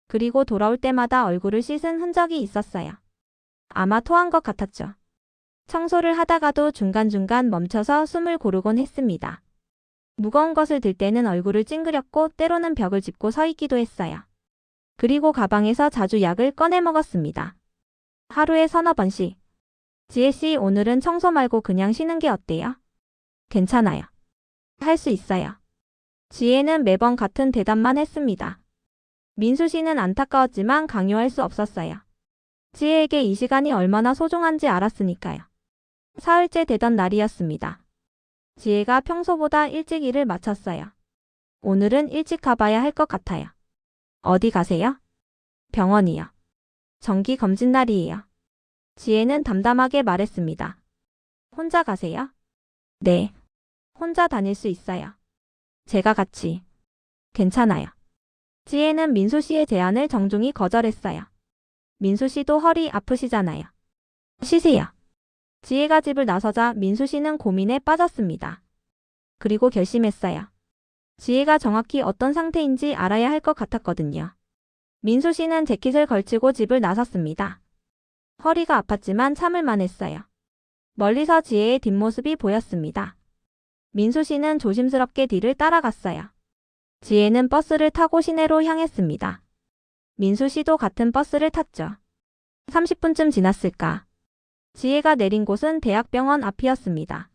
그리고 돌아올 때마다 얼굴을 씻은 흔적이 있었어요. 아마 토한 것 같았죠. 청소를 하다가도 중간중간 멈춰서 숨을 고르곤 했습니다. 무거운 것을 들 때는 얼굴을 찡그렸고 때로는 벽을 짚고 서 있기도 했어요. 그리고 가방에서 자주 약을 꺼내 먹었습니다. 하루에 서너 번씩. 지혜 씨, 오늘은 청소 말고 그냥 쉬는 게 어때요? 괜찮아요. 할 수 있어요. 지혜는 매번 같은 대답만 했습니다. 민수 씨는 안타까웠지만 강요할 수 없었어요. 지혜에게 이 시간이 얼마나 소중한지 알았으니까요. 사흘째 되던 날이었습니다. 지혜가 평소보다 일찍 일을 마쳤어요. 오늘은 일찍 가봐야 할 것 같아요. 어디 가세요? 병원이요. 정기 검진 날이에요. 지혜는 담담하게 말했습니다. 혼자 가세요? 네. 혼자 다닐 수 있어요. 제가 같이. 괜찮아요. 지혜는 민수 씨의 제안을 정중히 거절했어요. 민수 씨도 허리 아프시잖아요. 쉬세요. 지혜가 집을 나서자 민수 씨는 고민에 빠졌습니다. 그리고 결심했어요. 지혜가 정확히 어떤 상태인지 알아야 할 것 같았거든요. 민수 씨는 재킷을 걸치고 집을 나섰습니다. 허리가 아팠지만 참을만 했어요. 멀리서 지혜의 뒷모습이 보였습니다. 민수 씨는 조심스럽게 뒤를 따라갔어요. 지혜는 버스를 타고 시내로 향했습니다. 민수 씨도 같은 버스를 탔죠. 30분쯤 지났을까. 지혜가 내린 곳은 대학병원 앞이었습니다.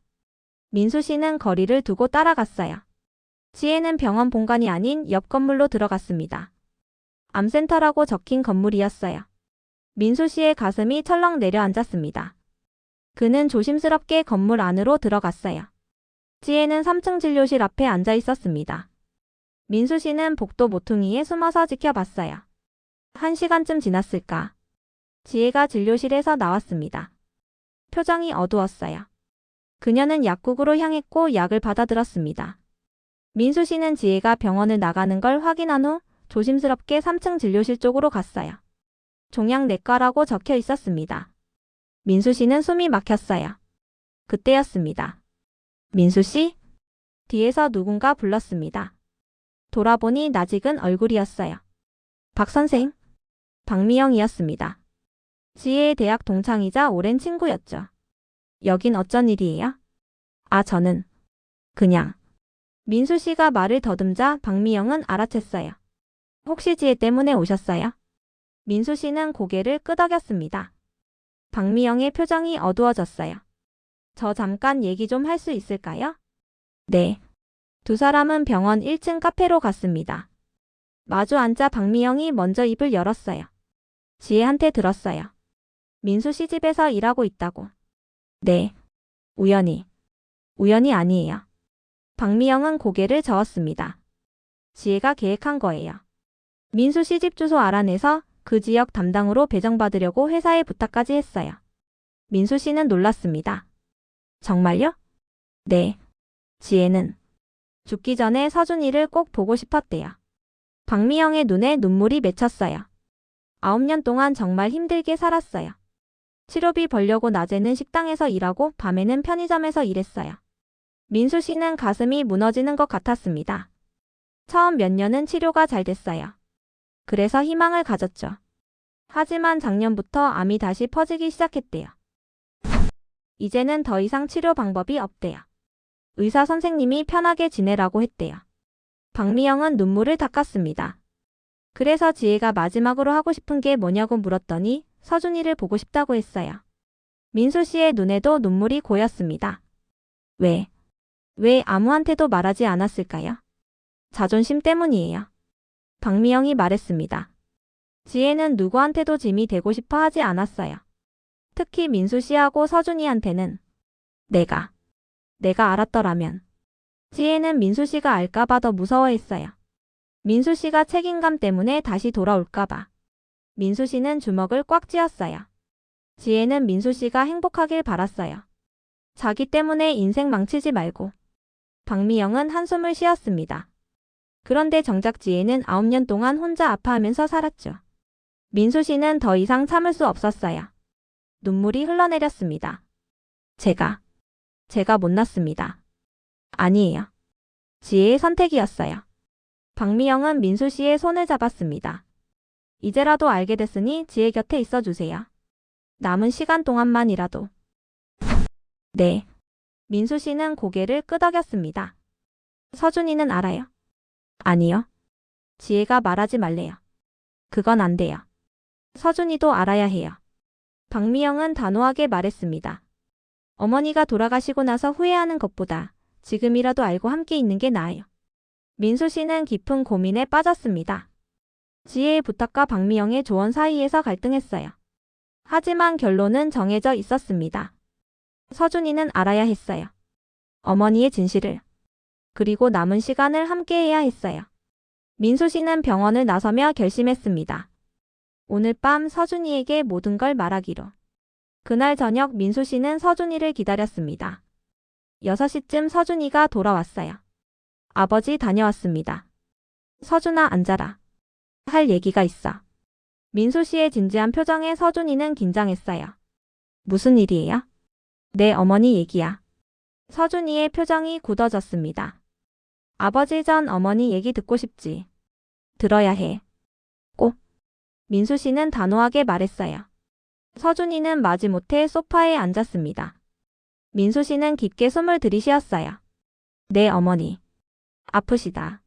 민수 씨는 거리를 두고 따라갔어요. 지혜는 병원 본관이 아닌 옆 건물로 들어갔습니다. 암센터라고 적힌 건물이었어요. 민수 씨의 가슴이 철렁 내려앉았습니다. 그는 조심스럽게 건물 안으로 들어갔어요. 지혜는 3층 진료실 앞에 앉아 있었습니다. 민수 씨는 복도 모퉁이에 숨어서 지켜봤어요. 1시간쯤 지났을까. 지혜가 진료실에서 나왔습니다. 표정이 어두웠어요. 그녀는 약국으로 향했고 약을 받아들었습니다. 민수 씨는 지혜가 병원을 나가는 걸 확인한 후 조심스럽게 3층 진료실 쪽으로 갔어요. 종양내과라고 적혀 있었습니다. 민수 씨는 숨이 막혔어요. 그때였습니다. 민수 씨? 뒤에서 누군가 불렀습니다. 돌아보니 낯익은 얼굴이었어요. 박 선생? 박미영이었습니다. 지혜의 대학 동창이자 오랜 친구였죠. 여긴 어쩐 일이에요? 아, 저는 그냥. 민수 씨가 말을 더듬자 박미영은 알아챘어요. 혹시 지혜 때문에 오셨어요? 민수 씨는 고개를 끄덕였습니다. 박미영의 표정이 어두워졌어요. 저 잠깐 얘기 좀 할 수 있을까요? 네. 두 사람은 병원 1층 카페로 갔습니다. 마주 앉자 박미영이 먼저 입을 열었어요. 지혜한테 들었어요. 민수 씨 집에서 일하고 있다고. 네. 우연히. 우연이 아니에요. 박미영은 고개를 저었습니다. 지혜가 계획한 거예요. 민수 씨 집 주소 알아내서 그 지역 담당으로 배정받으려고 회사에 부탁까지 했어요. 민수 씨는 놀랐습니다. 정말요? 네. 지혜는 죽기 전에 서준이를 꼭 보고 싶었대요. 박미영의 눈에 눈물이 맺혔어요. 9년 동안 정말 힘들게 살았어요. 치료비 벌려고 낮에는 식당에서 일하고 밤에는 편의점에서 일했어요. 민수 씨는 가슴이 무너지는 것 같았습니다. 처음 몇 년은 치료가 잘 됐어요. 그래서 희망을 가졌죠. 하지만 작년부터 암이 다시 퍼지기 시작했대요. 이제는 더 이상 치료 방법이 없대요. 의사 선생님이 편하게 지내라고 했대요. 박미영은 눈물을 닦았습니다. 그래서 지혜가 마지막으로 하고 싶은 게 뭐냐고 물었더니 서준이를 보고 싶다고 했어요. 민수 씨의 눈에도 눈물이 고였습니다. 왜 아무한테도 말하지 않았을까요? 자존심 때문이에요. 박미영이 말했습니다. 지혜는 누구한테도 짐이 되고 싶어 하지 않았어요. 특히 민수 씨하고 서준이한테는. 내가 알았더라면. 지혜는 민수 씨가 알까봐 더 무서워했어요. 민수 씨가 책임감 때문에 다시 돌아올까봐. 민수 씨는 주먹을 꽉 쥐었어요. 지혜는 민수 씨가 행복하길 바랐어요. 자기 때문에 인생 망치지 말고. 박미영은 한숨을 쉬었습니다. 그런데 정작 지혜는 9년 동안 혼자 아파하면서 살았죠. 민수 씨는 더 이상 참을 수 없었어요. 눈물이 흘러내렸습니다. 제가 못났습니다. 아니에요. 지혜의 선택이었어요. 박미영은 민수 씨의 손을 잡았습니다. 이제라도 알게 됐으니 지혜 곁에 있어 주세요. 남은 시간 동안만이라도. 네. 민수 씨는 고개를 끄덕였습니다. 서준이는 알아요? 아니요. 지혜가 말하지 말래요. 그건 안 돼요. 서준이도 알아야 해요. 박미영은 단호하게 말했습니다. 어머니가 돌아가시고 나서 후회하는 것보다 지금이라도 알고 함께 있는 게 나아요. 민수 씨는 깊은 고민에 빠졌습니다. 지혜의 부탁과 박미영의 조언 사이에서 갈등했어요. 하지만 결론은 정해져 있었습니다. 서준이는 알아야 했어요. 어머니의 진실을. 그리고 남은 시간을 함께 해야 했어요. 민수 씨는 병원을 나서며 결심했습니다. 오늘 밤 서준이에게 모든 걸 말하기로. 그날 저녁 민수 씨는 서준이를 기다렸습니다. 6시쯤 서준이가 돌아왔어요. 아버지 다녀왔습니다. 서준아 앉아라. 할 얘기가 있어. 민수 씨의 진지한 표정에 서준이는 긴장했어요. 무슨 일이에요? 내 어머니 얘기야. 서준이의 표정이 굳어졌습니다. 아버지 전 어머니 얘기 듣고 싶지. 들어야 해. 꼭. 민수 씨는 단호하게 말했어요. 서준이는 마지못해 소파에 앉았습니다. 민수 씨는 깊게 숨을 들이쉬었어요. 네, 어머니. 아프시다.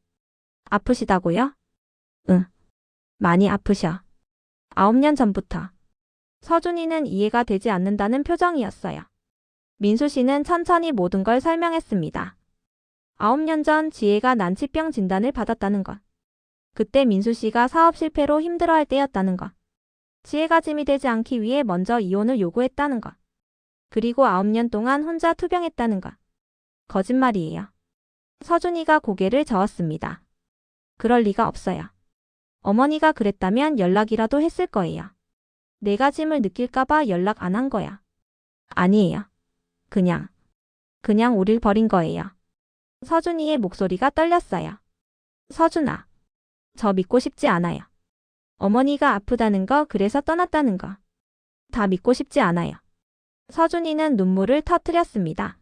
아프시다고요? 응. 많이 아프셔. 9년 전부터. 서준이는 이해가 되지 않는다는 표정이었어요. 민수 씨는 천천히 모든 걸 설명했습니다. 9년 전 지혜가 난치병 진단을 받았다는 것. 그때 민수 씨가 사업 실패로 힘들어할 때였다는 것. 지혜가 짐이 되지 않기 위해 먼저 이혼을 요구했다는 것. 그리고 9년 동안 혼자 투병했다는 것. 거짓말이에요. 서준이가 고개를 저었습니다. 그럴 리가 없어요. 어머니가 그랬다면 연락이라도 했을 거예요. 내가 짐을 느낄까봐 연락 안 한 거야. 아니에요. 그냥 우릴 버린 거예요. 서준이의 목소리가 떨렸어요. 서준아. 저 믿고 싶지 않아요. 어머니가 아프다는 거, 그래서 떠났다는 거. 다 믿고 싶지 않아요. 서준이는 눈물을 터뜨렸습니다.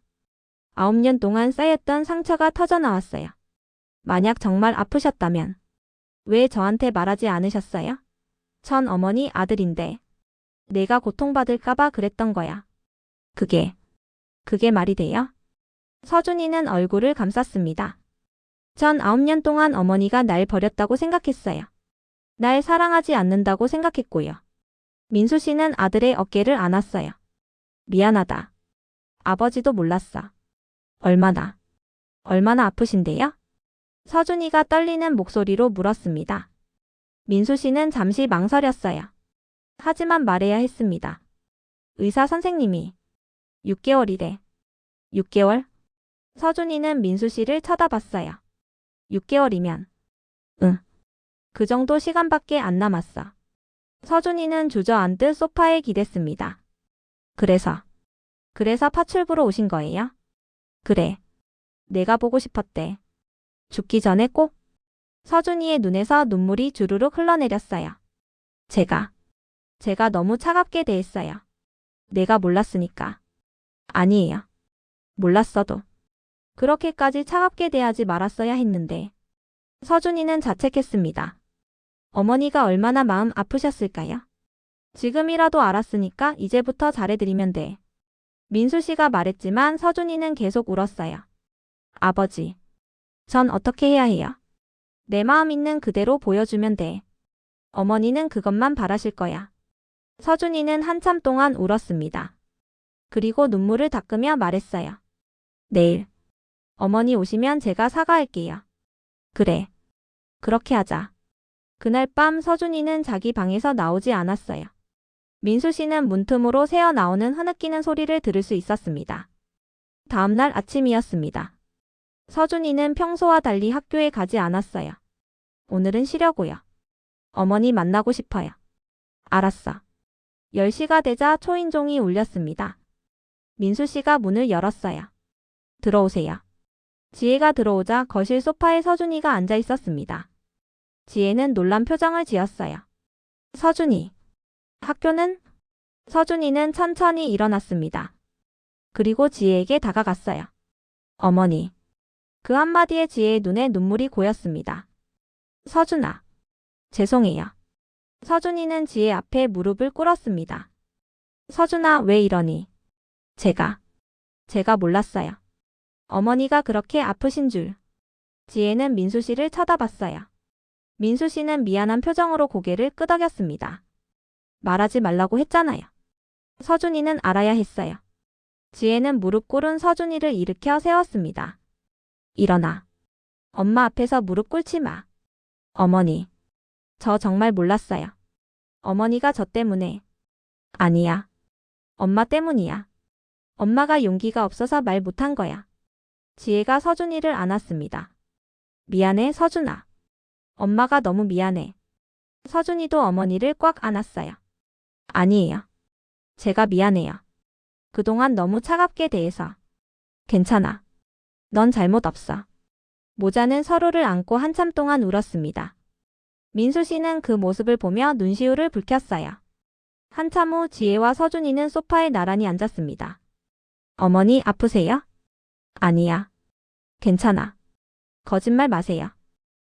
9년 동안 쌓였던 상처가 터져나왔어요. 만약 정말 아프셨다면 왜 저한테 말하지 않으셨어요? 전 어머니 아들인데 내가 고통받을까봐 그랬던 거야. 그게 말이 돼요? 서준이는 얼굴을 감쌌습니다. 전 9년 동안 어머니가 날 버렸다고 생각했어요. 날 사랑하지 않는다고 생각했고요. 민수 씨는 아들의 어깨를 안았어요. 미안하다. 아버지도 몰랐어. 얼마나 아프신데요? 서준이가 떨리는 목소리로 물었습니다. 민수 씨는 잠시 망설였어요. 하지만 말해야 했습니다. 의사 선생님이 6개월이래. 6개월? 서준이는 민수 씨를 쳐다봤어요. 6개월이면 응. 그 정도 시간밖에 안 남았어. 서준이는 주저앉듯 소파에 기댔습니다. 그래서 파출부로 오신 거예요? 그래. 내가 보고 싶었대. 죽기 전에 꼭. 서준이의 눈에서 눈물이 주르륵 흘러내렸어요. 제가 너무 차갑게 대했어요. 내가 몰랐으니까. 아니에요. 몰랐어도 그렇게까지 차갑게 대하지 말았어야 했는데. 서준이는 자책했습니다. 어머니가 얼마나 마음 아프셨을까요? 지금이라도 알았으니까 이제부터 잘해드리면 돼. 민수 씨가 말했지만 서준이는 계속 울었어요. 아버지, 전 어떻게 해야 해요? 내 마음 있는 그대로 보여주면 돼. 어머니는 그것만 바라실 거야. 서준이는 한참 동안 울었습니다. 그리고 눈물을 닦으며 말했어요. 내일 어머니 오시면 제가 사과할게요. 그래. 그렇게 하자. 그날 밤 서준이는 자기 방에서 나오지 않았어요. 민수 씨는 문틈으로 새어 나오는 흐느끼는 소리를 들을 수 있었습니다. 다음 날 아침이었습니다. 서준이는 평소와 달리 학교에 가지 않았어요. 오늘은 쉬려고요. 어머니 만나고 싶어요. 알았어. 10시가 되자 초인종이 울렸습니다. 민수 씨가 문을 열었어요. 들어오세요. 지혜가 들어오자 거실 소파에 서준이가 앉아 있었습니다. 지혜는 놀란 표정을 지었어요. 서준이. 학교는? 서준이는 천천히 일어났습니다. 그리고 지혜에게 다가갔어요. 어머니. 그 한마디에 지혜의 눈에 눈물이 고였습니다. 서준아. 죄송해요. 서준이는 지혜 앞에 무릎을 꿇었습니다. 서준아, 왜 이러니? 제가 몰랐어요. 어머니가 그렇게 아프신 줄. 지혜는 민수 씨를 쳐다봤어요. 민수 씨는 미안한 표정으로 고개를 끄덕였습니다. 말하지 말라고 했잖아요. 서준이는 알아야 했어요. 지혜는 무릎 꿇은 서준이를 일으켜 세웠습니다. 일어나. 엄마 앞에서 무릎 꿇지 마. 어머니. 저 정말 몰랐어요. 어머니가 저 때문에. 아니야. 엄마 때문이야. 엄마가 용기가 없어서 말 못한 거야. 지혜가 서준이를 안았습니다. 미안해, 서준아. 엄마가 너무 미안해. 서준이도 어머니를 꽉 안았어요. 아니에요. 제가 미안해요. 그동안 너무 차갑게 대해서. 괜찮아. 넌 잘못 없어. 모자는 서로를 안고 한참 동안 울었습니다. 민수 씨는 그 모습을 보며 눈시울을 붉혔어요. 한참 후 지혜와 서준이는 소파에 나란히 앉았습니다. 어머니 아프세요? 아니야. 괜찮아. 거짓말 마세요.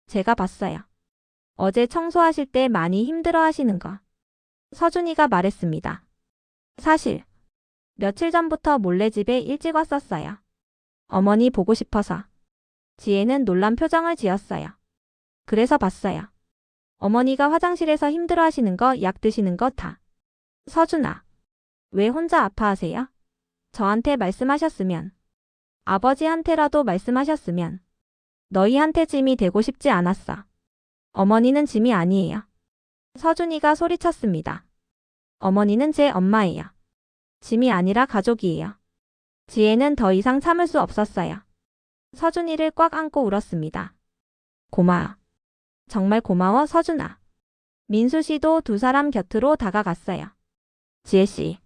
제가 봤어요. 어제 청소하실 때 많이 힘들어 하시는 거. 서준이가 말했습니다. 사실 며칠 전부터 몰래 집에 일찍 왔었어요. 어머니 보고 싶어서. 지혜는 놀란 표정을 지었어요. 그래서 봤어요. 어머니가 화장실에서 힘들어 하시는 거, 약 드시는 거 다. 서준아, 왜 혼자 아파하세요? 저한테 말씀하셨으면, 아버지한테라도 말씀하셨으면, 너희한테 짐이 되고 싶지 않았어. 어머니는 짐이 아니에요. 서준이가 소리쳤습니다. 어머니는 제 엄마예요. 짐이 아니라 가족이에요. 지혜는 더 이상 참을 수 없었어요. 서준이를 꽉 안고 울었습니다. 고마워. 정말 고마워, 서준아. 민수 씨도 두 사람 곁으로 다가갔어요. 지혜 씨.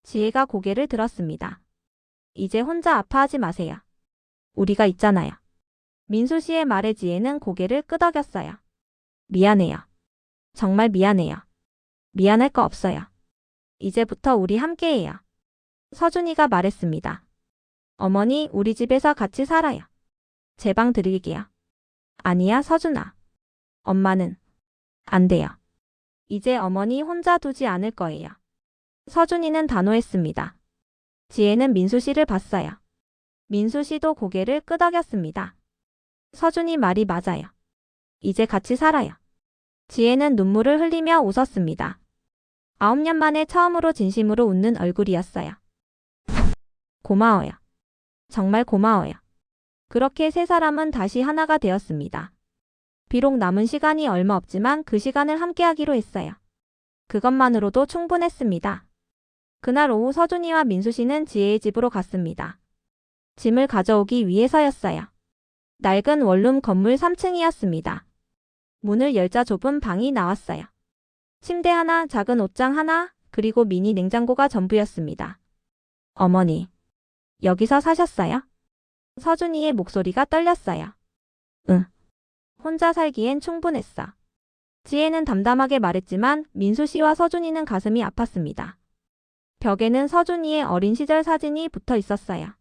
지혜가 고개를 들었습니다. 이제 혼자 아파하지 마세요. 우리가 있잖아요. 민수 씨의 말에 지혜는 고개를 끄덕였어요. 미안해요. 정말 미안해요. 미안할 거 없어요. 이제부터 우리 함께해요. 서준이가 말했습니다. 어머니, 우리 집에서 같이 살아요. 제 방 드릴게요. 아니야, 서준아. 엄마는. 안 돼요. 이제 어머니 혼자 두지 않을 거예요. 서준이는 단호했습니다. 지혜는 민수 씨를 봤어요. 민수 씨도 고개를 끄덕였습니다. 서준이 말이 맞아요. 이제 같이 살아요. 지혜는 눈물을 흘리며 웃었습니다. 9년 만에 처음으로 진심으로 웃는 얼굴이었어요. 고마워요. 정말 고마워요. 그렇게 세 사람은 다시 하나가 되었습니다. 비록 남은 시간이 얼마 없지만 그 시간을 함께하기로 했어요. 그것만으로도 충분했습니다. 그날 오후 서준이와 민수 씨는 지혜의 집으로 갔습니다. 짐을 가져오기 위해서였어요. 낡은 원룸 건물 3층이었습니다. 문을 열자 좁은 방이 나왔어요. 침대 하나, 작은 옷장 하나, 그리고 미니 냉장고가 전부였습니다. 어머니, 여기서 사셨어요? 서준이의 목소리가 떨렸어요. 응. 혼자 살기엔 충분했어. 지혜는 담담하게 말했지만 민수 씨와 서준이는 가슴이 아팠습니다. 벽에는 서준이의 어린 시절 사진이 붙어 있었어요.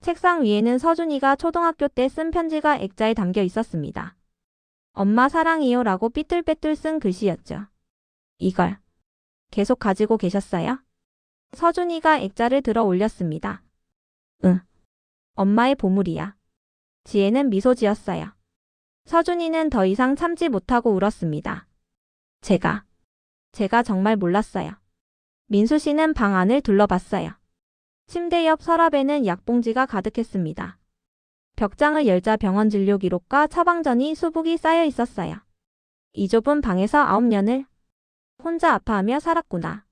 책상 위에는 서준이가 초등학교 때 쓴 편지가 액자에 담겨 있었습니다. 엄마 사랑해요 라고 삐뚤빼뚤 쓴 글씨였죠. 이걸 계속 가지고 계셨어요? 서준이가 액자를 들어 올렸습니다. 응. 엄마의 보물이야. 지혜는 미소 지었어요. 서준이는 더 이상 참지 못하고 울었습니다. 제가 정말 몰랐어요. 민수 씨는 방 안을 둘러봤어요. 침대 옆 서랍에는 약봉지가 가득했습니다. 벽장을 열자 병원 진료 기록과 처방전이 수북이 쌓여 있었어요. 이 좁은 방에서 9년을 혼자 아파하며 살았구나.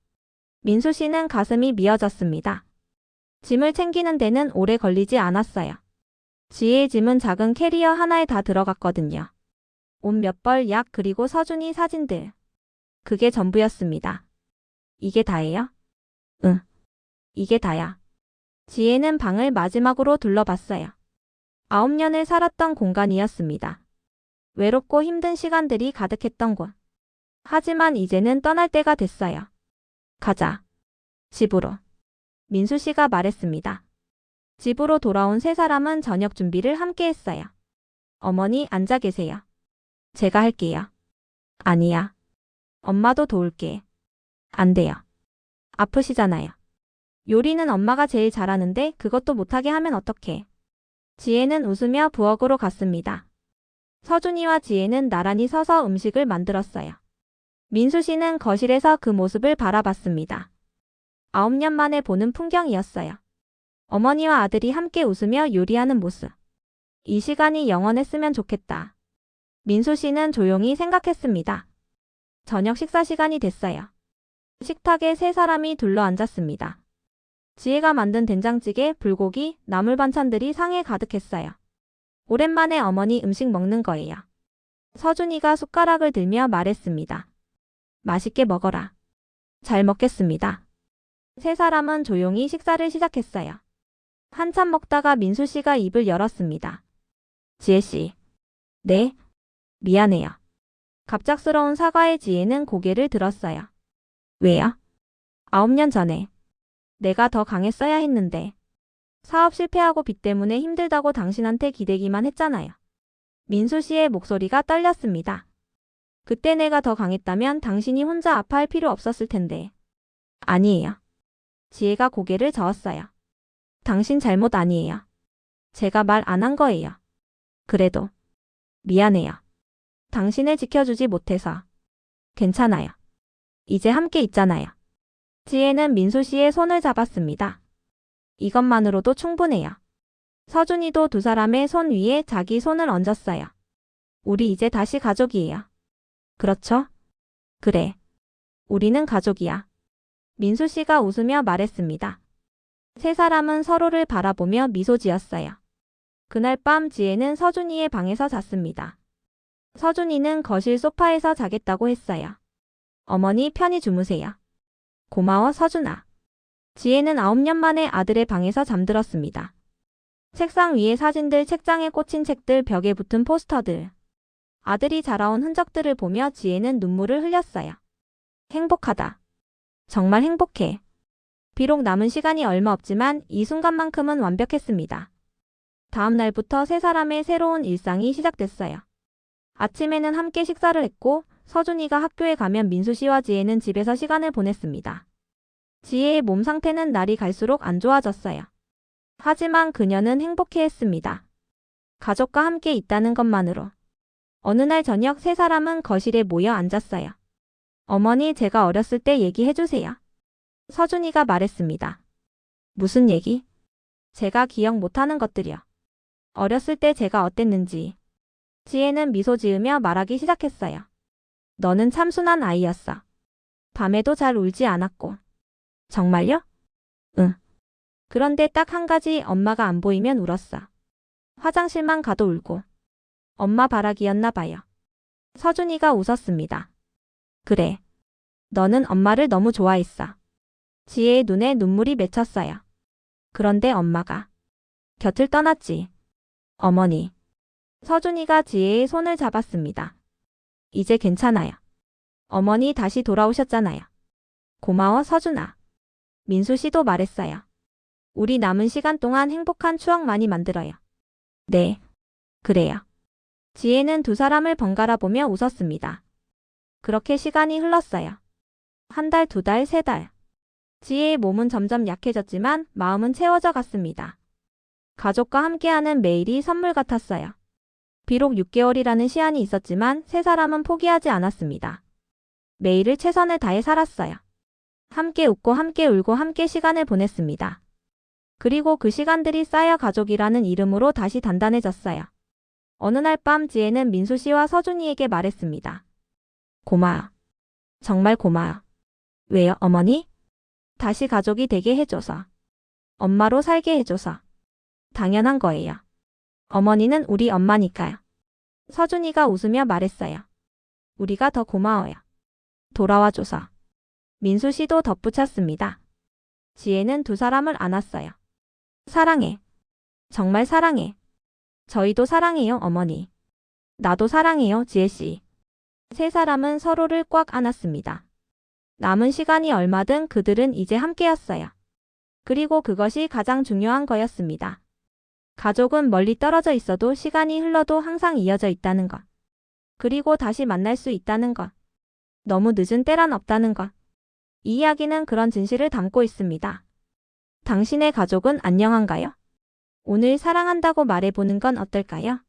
민수 씨는 가슴이 미어졌습니다. 짐을 챙기는 데는 오래 걸리지 않았어요. 지혜의 짐은 작은 캐리어 하나에 다 들어갔거든요. 옷 몇 벌, 약, 그리고 서준이 사진들. 그게 전부였습니다. 이게 다예요? 응. 이게 다야. 지혜는 방을 마지막으로 둘러봤어요. 9년을 살았던 공간이었습니다. 외롭고 힘든 시간들이 가득했던 곳. 하지만 이제는 떠날 때가 됐어요. 가자. 집으로. 민수 씨가 말했습니다. 집으로 돌아온 세 사람은 저녁 준비를 함께 했어요. 어머니 앉아 계세요. 제가 할게요. 아니야. 엄마도 도울게. 안 돼요. 아프시잖아요. 요리는 엄마가 제일 잘하는데 그것도 못하게 하면 어떡해. 지혜는 웃으며 부엌으로 갔습니다. 서준이와 지혜는 나란히 서서 음식을 만들었어요. 민수 씨는 거실에서 그 모습을 바라봤습니다. 9년 만에 보는 풍경이었어요. 어머니와 아들이 함께 웃으며 요리하는 모습. 이 시간이 영원했으면 좋겠다. 민수 씨는 조용히 생각했습니다. 저녁 식사 시간이 됐어요. 식탁에 세 사람이 둘러앉았습니다. 지혜가 만든 된장찌개, 불고기, 나물 반찬들이 상에 가득했어요. 오랜만에 어머니 음식 먹는 거예요. 서준이가 숟가락을 들며 말했습니다. 맛있게 먹어라. 잘 먹겠습니다. 세 사람은 조용히 식사를 시작했어요. 한참 먹다가 민수 씨가 입을 열었습니다. 지혜 씨. 네. 미안해요. 갑작스러운 사과에 지혜는 고개를 들었어요. 왜요? 9년 전에. 내가 더 강했어야 했는데. 사업 실패하고 빚 때문에 힘들다고 당신한테 기대기만 했잖아요. 민수 씨의 목소리가 떨렸습니다. 그때 내가 더 강했다면 당신이 혼자 아파할 필요 없었을 텐데. 아니에요. 지혜가 고개를 저었어요. 당신 잘못 아니에요. 제가 말 안 한 거예요. 그래도 미안해요. 당신을 지켜주지 못해서. 괜찮아요. 이제 함께 있잖아요. 지혜는 민수 씨의 손을 잡았습니다. 이것만으로도 충분해요. 서준이도 두 사람의 손 위에 자기 손을 얹었어요. 우리 이제 다시 가족이에요. 그렇죠? 그래. 우리는 가족이야. 민수 씨가 웃으며 말했습니다. 세 사람은 서로를 바라보며 미소 지었어요. 그날 밤 지혜는 서준이의 방에서 잤습니다. 서준이는 거실 소파에서 자겠다고 했어요. 어머니 편히 주무세요. 고마워 서준아. 지혜는 9년 만에 아들의 방에서 잠들었습니다. 책상 위에 사진들, 책장에 꽂힌 책들, 벽에 붙은 포스터들. 아들이 자라온 흔적들을 보며 지혜는 눈물을 흘렸어요. 행복하다. 정말 행복해. 비록 남은 시간이 얼마 없지만 이 순간만큼은 완벽했습니다. 다음 날부터 세 사람의 새로운 일상이 시작됐어요. 아침에는 함께 식사를 했고 서준이가 학교에 가면 민수 씨와 지혜는 집에서 시간을 보냈습니다. 지혜의 몸 상태는 날이 갈수록 안 좋아졌어요. 하지만 그녀는 행복해했습니다. 가족과 함께 있다는 것만으로. 어느 날 저녁 세 사람은 거실에 모여 앉았어요. 어머니, 제가 어렸을 때 얘기해주세요. 서준이가 말했습니다. 무슨 얘기? 제가 기억 못하는 것들이요. 어렸을 때 제가 어땠는지. 지혜는 미소 지으며 말하기 시작했어요. 너는 참 순한 아이였어. 밤에도 잘 울지 않았고. 정말요? 응. 그런데 딱 한 가지, 엄마가 안 보이면 울었어. 화장실만 가도 울고. 엄마 바라기였나 봐요. 서준이가 웃었습니다. 그래. 너는 엄마를 너무 좋아했어. 지혜의 눈에 눈물이 맺혔어요. 그런데 엄마가 곁을 떠났지. 어머니. 서준이가 지혜의 손을 잡았습니다. 이제 괜찮아요. 어머니 다시 돌아오셨잖아요. 고마워 서준아. 민수 씨도 말했어요. 우리 남은 시간 동안 행복한 추억 많이 만들어요. 네. 그래요. 지혜는 두 사람을 번갈아 보며 웃었습니다. 그렇게 시간이 흘렀어요. 한 달, 두 달, 세 달. 지혜의 몸은 점점 약해졌지만 마음은 채워져 갔습니다. 가족과 함께하는 매일이 선물 같았어요. 비록 6개월이라는 시한이 있었지만 세 사람은 포기하지 않았습니다. 매일을 최선을 다해 살았어요. 함께 웃고 함께 울고 함께 시간을 보냈습니다. 그리고 그 시간들이 쌓여 가족이라는 이름으로 다시 단단해졌어요. 어느 날 밤 지혜는 민수 씨와 서준이에게 말했습니다. 고마워. 정말 고마워. 왜요, 어머니? 다시 가족이 되게 해줘서. 엄마로 살게 해줘서. 당연한 거예요. 어머니는 우리 엄마니까요. 서준이가 웃으며 말했어요. 우리가 더 고마워요. 돌아와줘서. 민수 씨도 덧붙였습니다. 지혜는 두 사람을 안았어요. 사랑해. 정말 사랑해. 저희도 사랑해요, 어머니. 나도 사랑해요, 지혜 씨. 세 사람은 서로를 꽉 안았습니다. 남은 시간이 얼마든 그들은 이제 함께였어요. 그리고 그것이 가장 중요한 거였습니다. 가족은 멀리 떨어져 있어도 시간이 흘러도 항상 이어져 있다는 것. 그리고 다시 만날 수 있다는 것. 너무 늦은 때란 없다는 것. 이 이야기는 그런 진실을 담고 있습니다. 당신의 가족은 안녕한가요? 오늘 사랑한다고 말해보는 건 어떨까요?